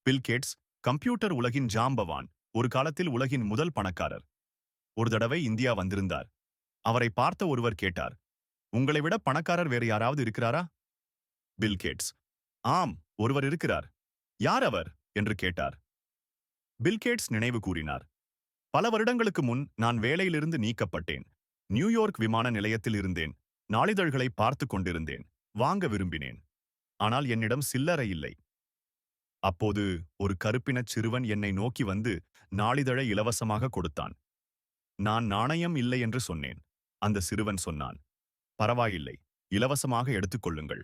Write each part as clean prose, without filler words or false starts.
Bill Gates computer உலகின் ஜாம்பவான். ஒரு காலத்தில் உலகின் முதல் பணக்காரர். ஒரு தடவை இந்தியா வந்திருந்தார். அவரை பார்த்த ஒருவர் கேட்டார், உங்களை விட பணக்காரர் வேறு யாராவது இருக்கிறாரா? பில் கேட்ஸ், ஆம், ஒருவர் இருக்கிறார். யார் அவர் என்று கேட்டார். பில் கேட்ஸ் நினைவு கூறினார், பல வருடங்களுக்கு முன் நான் வேலையிலிருந்து நீக்கப்பட்டேன். நியூயார்க் விமான நிலையத்தில் இருந்தேன். நாளிதழ்களை பார்த்து கொண்டிருந்தேன். வாங்க விரும்பினேன். ஆனால் என்னிடம் சில்லறை இல்லை. அப்போது ஒரு கருப்பினச் சிறுவன் என்னை நோக்கி வந்து நாளிதழை இலவசமாக கொடுத்தான். நான் நாணயம் இல்லை என்று சொன்னேன். அந்த சிறுவன் சொன்னான், பரவாயில்லை, இலவசமாக எடுத்துக்கொள்ளுங்கள்.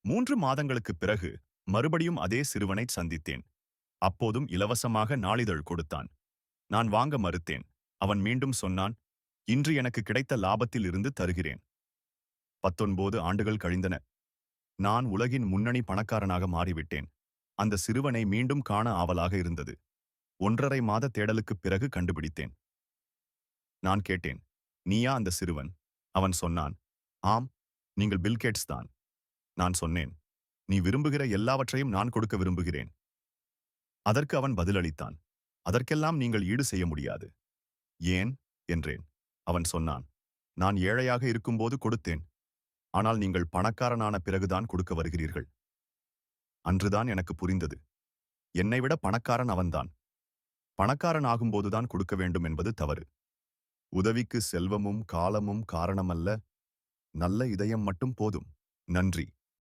3 மாதங்களுக்குப் பிறகு மறுபடியும் அதே சிறுவனை சந்தித்தேன். அப்போதும் இலவசமாக நாளிதழ் கொடுத்தான். நான் வாங்க மறுத்தேன். அவன் மீண்டும் சொன்னான், இன்று எனக்கு கிடைத்த லாபத்தில் இருந்து தருகிறேன். 19 ஆண்டுகள் கழிந்தன. நான் உலகின் முன்னணி பணக்காரனாக மாறிவிட்டேன். அந்த சிறுவனை மீண்டும் காண ஆவலாக இருந்தது. 1½ மாத தேடலுக்குப் பிறகு கண்டுபிடித்தேன். நான் கேட்டேன், நீயா அந்த சிறுவன்? அவன் சொன்னான், ஆம், நீங்கள் பில் கேட்ஸ் தான். நான் சொன்னேன், நீ விரும்புகிற எல்லாவற்றையும் நான் கொடுக்க விரும்புகிறேன். அதற்கு அவன் பதிலளித்தான், அதற்கெல்லாம் நீங்கள் ஈடு செய்ய முடியாது. ஏன் என்றேன். அவன் சொன்னான், நான் ஏழையாக இருக்கும்போது கொடுத்தேன். ஆனால் நீங்கள் பணக்காரனான பிறகுதான் கொடுக்க வருகிறீர்கள். அன்றுதான் எனக்கு புரிந்தது, என்னை விட பணக்காரன் அவன்தான். பணக்காரன் ஆகும்போதுதான் கொடுக்க வேண்டும் என்பது தவறு. உதவிக்கு செல்வமும் காலமும் காரணமல்ல, நல்ல இதயம் மட்டும் போதும். நன்றி.